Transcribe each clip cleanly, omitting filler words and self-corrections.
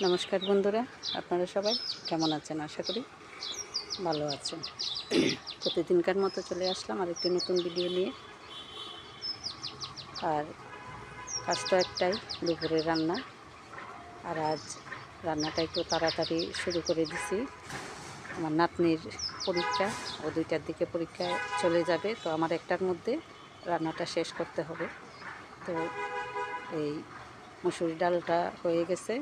নমস্কার বন্ধুরা, আপনারা সবাই কেমন আছেন? আশা করি ভালো আছেন। প্রতিদিনকার মতো চলে আসলাম আর একটি নতুন ভিডিও নিয়ে। আর কাজ তো একটাই, দুপুরের রান্না। আর আজ রান্নাটা একটু তাড়াতাড়ি শুরু করে দিছি। আমার নাতনির পরীক্ষা, ও 2টার দিকে পরীক্ষায় চলে যাবে, তো আমার 1টার মধ্যে রান্নাটা শেষ করতে হবে। তো এই মুসুরি ডালটা হয়ে গেছে।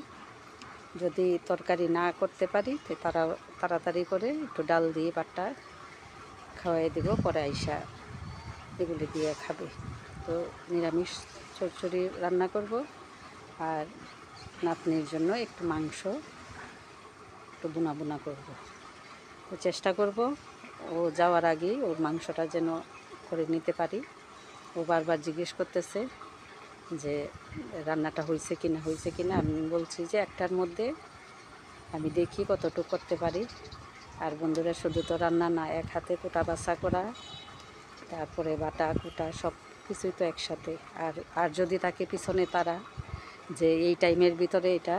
যদি তরকারি না করতে পারি তো তাড়াতাড়ি করে একটু ডাল দিয়ে ভাতটা খাওয়াই দেবো, পরে আইসা এগুলি দিয়ে খাবে। তো নিরামিষ চচ্চড়ি রান্না করব, আর নাতনির জন্য একটু মাংস একটু বুনা বুনা করব। তো চেষ্টা করব ও যাওয়ার আগেই ওর মাংসটা যেন করে নিতে পারি। ও বারবার জিজ্ঞেস করতেছে যে রান্নাটা হয়েছে কি না। আমি বলছি যে 1টার মধ্যে আমি দেখি কতটুকু করতে পারি। আর বন্ধুরা, শুধু তো রান্না না, এক হাতে কোটা বাছা করা, তারপরে বাটা কুটা সব কিছুই তো একসাথে। আর যদি তাকে পিছনে তারা যে এই টাইমের ভিতরে এটা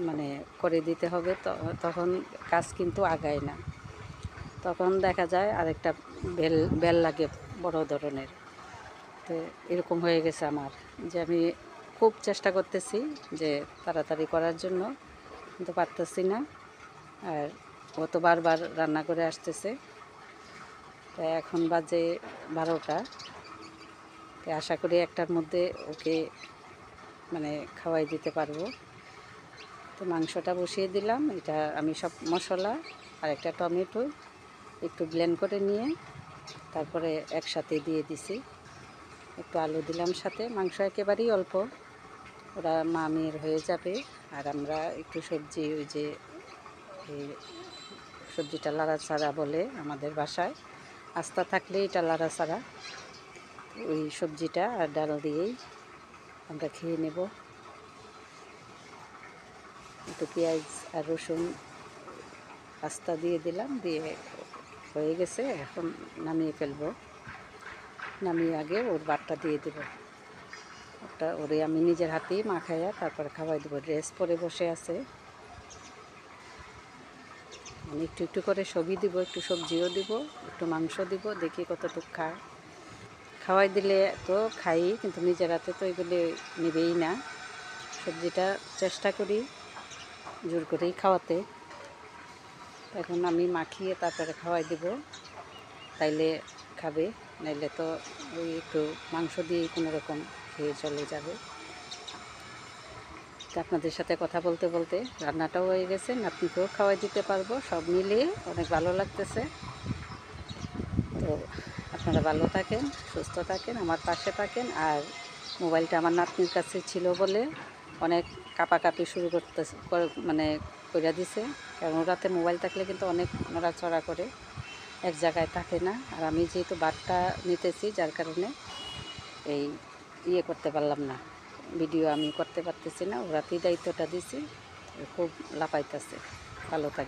মানে করে দিতে হবে, তখন কাজ কিন্তু আগায় না। তখন দেখা যায় আরেকটা বেল লাগে বড় ধরনের। তো এরকম হয়ে গেছে আমার, যে আমি খুব চেষ্টা করতেছি যে তাড়াতাড়ি করার জন্য, কিন্তু পারতেছি না। আর ও তো বারবার রান্না করে আসতেছে। তো এখন বাজে 12টা। তো আশা করি 1টার মধ্যে ওকে মানে খাওয়াই দিতে পারবো। তো মাংসটা বসিয়ে দিলাম। এটা আমি সব মশলা আর একটা টমেটো একটু ব্লেন্ড করে নিয়ে তারপরে একসাথে দিয়ে দিছি। একটু আলু দিলাম সাথে। মাংস একেবারেই অল্প, ওরা মা মেয়ের হয়ে যাবে। আর আমরা একটু সবজি, ওই যে সবজিটা লাড়াচাড়া বলে আমাদের বাসায়, আস্তা থাকলে এটা লাড়াচাড়া, ওই সবজিটা আর ডাল দিয়েই আমরা খেয়ে নেব। একটু পেঁয়াজ আর রসুন আস্তা দিয়ে দিলাম, দিয়ে হয়ে গেছে। এখন নামিয়ে ফেলবো। নামিয়ে আগে ওর ভাতটা দিয়ে দেবো। ওরে আমি নিজের হাতেই মাখাইয়া তারপরে খাওয়াই দেবো। ড্রেস পরে বসে আছে, আমি একটু একটু করে সবই দিব, একটু সবজিও দিব, একটু মাংস দিব, দেখি কতটুকু খায়। খাওয়াই দিলে তো খাই, কিন্তু নিজের হাতে তো এগুলি নেবেই না। সবজিটা চেষ্টা করি জোর করেই খাওয়াতে। এখন আমি মাখিয়ে তারপরে খাওয়াই দেব, তাইলে খাবে। নাইলে তো ওই একটু মাংস দিয়েই কোনো রকম খেয়ে চলে যাবে। আপনাদের সাথে কথা বলতে বলতে রান্নাটাও হয়ে গেছে, নাতনিকেও খাওয়াই দিতে পারবো। সব মিলিয়ে অনেক ভালো লাগতেছে। তো আপনারা ভালো থাকেন, সুস্থ থাকেন, আমার পাশে থাকেন। আর মোবাইলটা আমার নাতনির কাছে ছিল বলে অনেক কাঁপাকাঁপি শুরু মানে করে দিছে। কারণ রাতে মোবাইল থাকলে কিন্তু অনেক নড়াচড়া করে, এক জায়গায় থাকে না। আর আমি যেহেতু ভাতটা নিতেছি, যার কারণে এই করতে পারলাম না, ভিডিও আমি করতে পারতেছি না। ও রাতেই দায়িত্বটা দিছি, খুব লাফাইতেছে। ভালো থাকে।